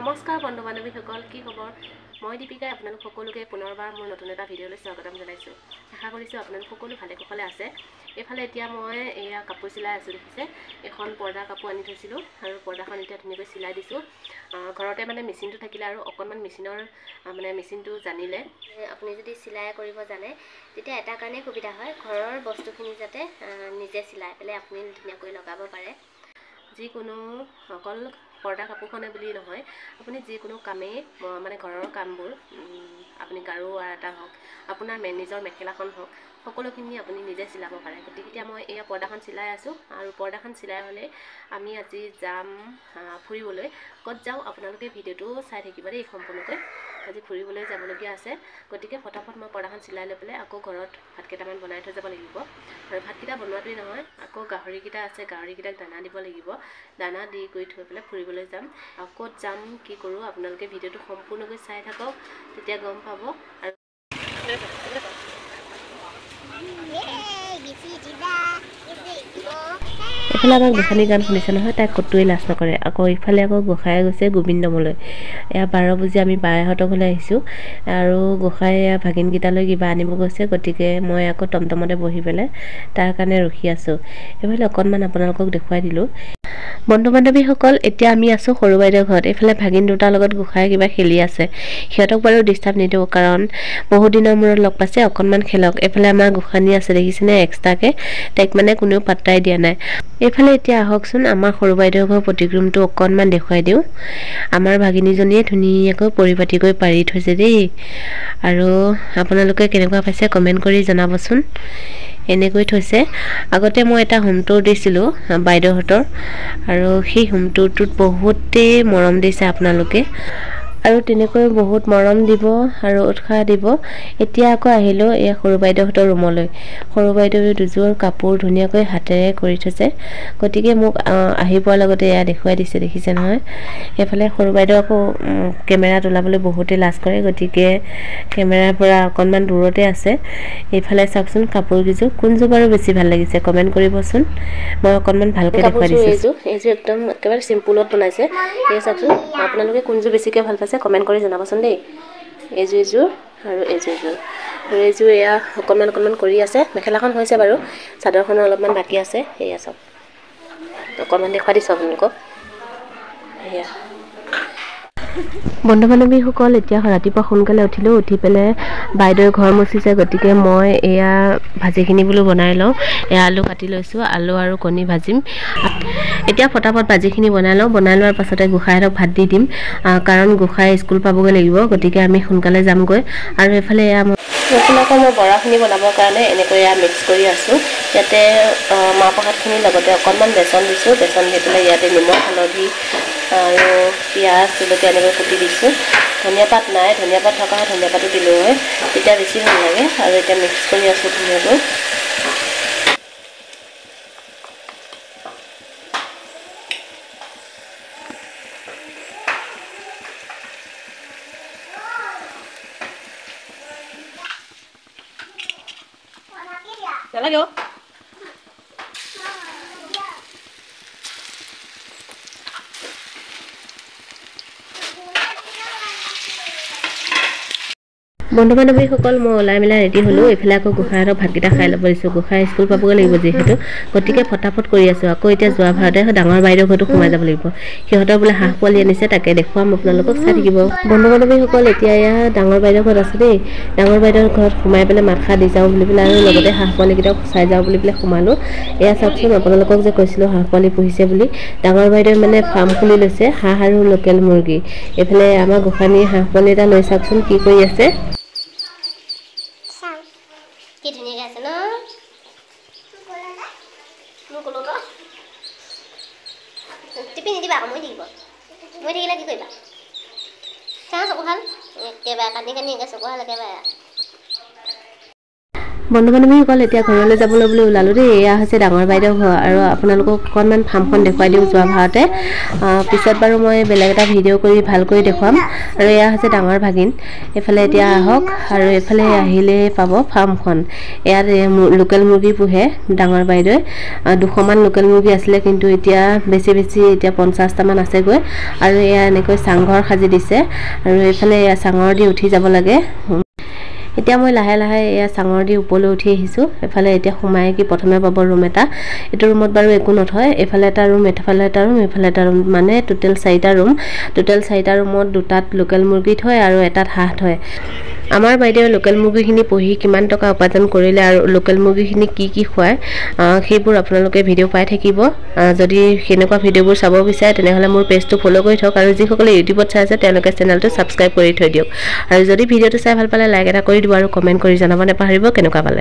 নমস্কাৰ বন্ধু বান্ধৱীসকল, কি খবৰ? মই দীপিকাই আপোনালোক সকলোকে পুনৰবাৰ মোৰ নতুন এটা ভিডিঅ'লৈ স্বাগতম জনাইছোঁ। আশা কৰিছোঁ আপোনালোক সকলো ভালে কুশলে আছে। এইফালে এতিয়া মই এয়া কাপোৰ চিলাই আছোঁ। দেখিছে, এখন পৰ্দা কাপোৰ আনি থৈছিলোঁ আৰু পৰ্দাখন এতিয়া ধুনীয়াকৈ চিলাই দিছোঁ। ঘৰতে মানে মেচিনটো থাকিলে আৰু অকণমান মেচিনটো জানিলে আপুনি যদি চিলাই কৰিব জানে তেতিয়া এটা কাৰণেই সুবিধা হয়, ঘৰৰ বস্তুখিনি যাতে নিজে চিলাই পেলাই আপুনি ধুনীয়াকৈ লগাব পাৰে। যিকোনো অকল পৰ্দা কাপোৰখনে বুলি নহয়, আপুনি যিকোনো কামেই ঘৰৰ কামবোৰ আপুনি গাৰু এটা হওক, আপোনাৰ নিজৰ মেখেলাখন হওক, সকলোখিনি আপুনি নিজে চিলাব পাৰে। গতিকে এতিয়া মই এয়া পৰ্দাখন চিলাই আছোঁ আৰু পৰ্দাখন চিলাই হ'লে আমি আজি যাম ফুৰিবলৈ। ক'ত যাওঁ আপোনালোকে ভিডিঅ'টো চাই থাকিব দেই সম্পূৰ্ণকৈ। আজি ফুৰিবলৈ যাবলগীয়া আছে, গতিকে ফটাফট মই পৰ্দাখন চিলাই লৈ পেলাই আকৌ ঘৰত ভাত কেইটামান বনাই থৈ যাব লাগিব। আৰু ভাতকেইটা বনোৱাটোৱেই নহয়, আকৌ গাহৰিকেইটা আছে, গাহৰিকেইটাক দানা দিব লাগিব। দানা দি কৰি থৈ পেলাই ফুৰিবলৈ যাম। আৰু ক'ত যাম কি কৰোঁ আপোনালোকে ভিডিঅ'টো সম্পূৰ্ণকৈ চাই থাকক, তেতিয়া গম পাব। আৰু এইফালে আমাৰ গোসানী গান শুনিছে নহয়, তাই ক'তোৱে লাজ নকৰে। আকৌ ইফালে আকৌ গোসাঁই গৈছে গোবিন্দমলৈ। এয়া 12 বজি আমি বাহঁতৰ ঘৰলৈ আহিছোঁ আৰু গোসাঁই ভাগিনকেইটালৈ কিবা আনিব গৈছে। গতিকে মই আকৌ টমটমতে বহি পেলাই তাৰ কাৰণে ৰখি আছোঁ। এইফালে অকণমান আপোনালোকক দেখুৱাই দিলোঁ। বন্ধু বান্ধৱীসকল, এতিয়া আমি আছোঁ সৰু বাইদেউৰ ঘৰত। এইফালে ভাগিন দুটাৰ লগত গোসাঁই কিবা খেলি আছে। সিহঁতক বাৰু ডিষ্টাৰ্ব নিদিওঁ, কাৰণ বহুত দিনৰ মূৰত লগ পাইছে, অকণমান খেলক। এইফালে আমাৰ গোসাঁনী আছে দেখিছেনে এক্সট্ৰাকৈ, তাইক কোনেও পাত্তাই দিয়া নাই। এইফালে এতিয়া আহকচোন আমাৰ সৰু বাইদেউৰ ঘৰৰ প্ৰতিগ্ৰুমটো অকণমান দেখুৱাই দিওঁ। আমাৰ ভাগিনীজনীয়ে ধুনীয়াকৈ পৰিপাটিকৈ পাৰি থৈছে দেই। আৰু আপোনালোকে কেনেকুৱা পাইছে কমেণ্ট কৰি জনাবচোন। এনেকৈ থৈছে। আগতে মই এটা হোম টুৰ দিছিলোঁ বাইদেউহঁতৰ, আৰু সেই হোম টুৰটোত বহুতেই মৰম দিছে আপোনালোকে, আৰু তেনেকৈ বহুত মৰম দিব আৰু উৎসাহ দিব। এতিয়া আকৌ আহিলোঁ এই সৰু বাইদেউহঁতৰ ৰুমলৈ। সৰু বাইদেৱে দুযোৰ কাপোৰ ধুনীয়াকৈ হাতেৰে কৰি থৈছে, গতিকে মোক আহি পোৱাৰ লগতে এয়া দেখুৱাই দিছে, দেখিছে নহয়। এইফালে সৰু বাইদেউ আকৌ কেমেৰাত ওলাবলৈ বহুতেই লাজ কৰে, গতিকে কেমেৰাৰ পৰা অকণমান দূৰতে আছে। এইফালে চাওকচোন কাপোৰকেইযোৰ কোনযোৰ বাৰু বেছি ভাল লাগিছে কমেণ্ট কৰিবচোন। মই অকণমান ভালকৈ দেখুৱাই দিছোঁ। এইযোৰ একদম একেবাৰে চিম্পুলত বনাইছে। এই চাওকচোন আপোনালোকে কোনযোৰ বেছিকৈ ভাল পাইছে কমেণ্ট কৰি জনাবচোন দেই। এইযোৰ আৰু এইযোৰ এয়া অকণমান কৰি আছে। মেখেলাখন হৈছে বাৰু, চাদৰখনো অলপমান বাকী আছে। এয়া চাওক, অকণমান দেখুৱাই দিছোঁ আপোনালোকক। এয়া বন্ধু বান্ধৱীসকল, এতিয়া ৰাতিপুৱা সোনকালে উঠিলোঁ। উঠি পেলাই বাইদেউৰ ঘৰ মুচিছে, গতিকে মই এয়া ভাজিখিনি বোলো বনাই লওঁ। এয়া আলু কাটি লৈছোঁ, আলু আৰু কণী ভাজিম। এতিয়া ফটাফট ভাজিখিনি বনাই লওঁ। বনাই লোৱাৰ পাছতে গোসাঁইহঁতক ভাত দি দিম, কাৰণ গোসাঁই স্কুল পাবগৈ লাগিব। গতিকে আমি সোনকালে যামগৈ। আৰু এইফালে এয়া মই বৰাখিনি বনাবৰ কাৰণে এনেকৈ মিক্স কৰি আছোঁ। ইয়াতে মাহ প্ৰসাদখিনিৰ লগতে অকণমান বেচন দিছোঁ। বেচন দি পেলাই ইয়াতে নিমখ, হালধি আৰু পিঁয়াজ, জলকীয়া এনেকৈ কুটি দিছোঁ। ধনিয়া পাত নাই, ধনিয়া পাত থকা হয় ধনিয়া পাতো দিলোঁ হয়, তেতিয়া বেছি ভাল লাগে। আৰু এতিয়া মিক্স কৰি আছোঁ ধুনীয়াকৈ। নালাগে অ'। বন্ধু বান্ধৱীসকল, মই ওলাই মেলাই ৰেডি হ'লোঁ। এইফালে আকৌ গোসাঁইহঁতক ভাতকেইটা খাই ল'ব দিছোঁ। গোসাঁই স্কুল পাবগৈ লাগিব যিহেতু, গতিকে ফটাফট কৰি আছোঁ। আকৌ এতিয়া যোৱা ভাড়াতে ডাঙৰ বাইদেউৰ ঘৰতো সোমাই যাব লাগিব। সিহঁতৰ বোলে হাঁহ পোৱালি আনিছে, তাকে দেখুৱাম আপোনালোকক, চাই থাকিব। বন্ধু বান্ধৱীসকল, এতিয়া এয়া ডাঙৰ বাইদেউৰ ঘৰত আছে দেই। ডাঙৰ বাইদেউৰ ঘৰত সোমাই পেলাই মাত খাৰ দি যাওঁ বুলি পেলাই, আৰু লগতে হাঁহ পোৱালিকেইটাও চাই যাওঁ বুলি পেলাই সোমালোঁ। এয়া চাওকচোন, আপোনালোকক যে কৈছিলোঁ হাঁহ পোৱালি পুহিছে বুলি, ডাঙৰ বাইদেৱে ফাৰ্ম খুলি লৈছে হাঁহ আৰু লোকেল মুৰ্গী। এইফালে আমাৰ গোসাঁনীয়ে হাঁহ পোৱালি এটা লৈ চাওকচোন কি কৰি আছে। কি ধুনীয়াকৈ আছে ন? মোৰ ক'লো ন টিপি নিদিবা আকৌ, মই থাকিলে কি কৰিবা? চা চকু ভাল একেবাৰে কান্দি একে চকু ভাল একেবাৰে। বন্ধু বান্ধৱীসকল এতিয়া ঘৰলৈ যাবলৈ বুলি ওলালোঁ দেই। এয়া হৈছে ডাঙৰ বাইদেউ ঘৰ আৰু আপোনালোকক অকণমান ফাৰ্মখন দেখুৱাই দিওঁ যোৱা ভাড়াতে। পিছত বাৰু মই বেলেগ এটা ভিডিঅ' কৰি ভালকৈ দেখুৱাম। আৰু এয়া হৈছে ডাঙৰ ভাগিন। এইফালে এতিয়া আহক আৰু এইফালে আহিলে পাব ফাৰ্মখন। ইয়াত লোকেল মুৰ্গী পোহে ডাঙৰ বাইদেৱে। 200মান লোকেল মুৰ্গী আছিলে, কিন্তু এতিয়া বেছি এতিয়া 50টামান আছেগৈ। আৰু এয়া এনেকৈ চাংঘৰ সাজি দিছে আৰু এইফালে এয়া চাঙৰ দি উঠি যাব লাগে। এতিয়া মই লাহে লাহে এয়া চাঙৰ দি ওপৰলৈ উঠি আহিছোঁ। এফালে এতিয়া সোমাই কি প্ৰথমে পাব ৰুম এটা। এইটো ৰুমত বাৰু একো নথয়। এইফালে এটা ৰুম, এফালে এটা ৰুম, এইফালে এটা ৰুম, মানে টোটেল 4টা ৰুম। টোটেল 4টা ৰুমত 2টাত লোকেল মুৰ্গী থয় আৰু এটাত হাঁহ থয়। আমাৰ বাইদেৱে লোকেল মুৰ্গীখিনি পুহি কিমান টকা উপাৰ্জন কৰিলে আৰু লোকেল মুৰ্গীখিনি কি খুৱায় সেইবোৰ আপোনালোকে ভিডিঅ' পাই থাকিব। যদি সেনেকুৱা ভিডিঅ'বোৰ চাব বিচাৰে তেনেহ'লে মোৰ পেজটো ফ'ল' কৰি থওক, আৰু যিসকলে ইউটিউবত চাই আছে তেওঁলোকে চেনেলটো ছাবস্ক্ৰাইব কৰি থৈ দিয়ক। আৰু যদি ভিডিঅ'টো চাই ভাল পালে লাইক এটা কৰি দিব আৰু কমেণ্ট কৰি জনাব নাপাহৰিব কেনেকুৱা পালে।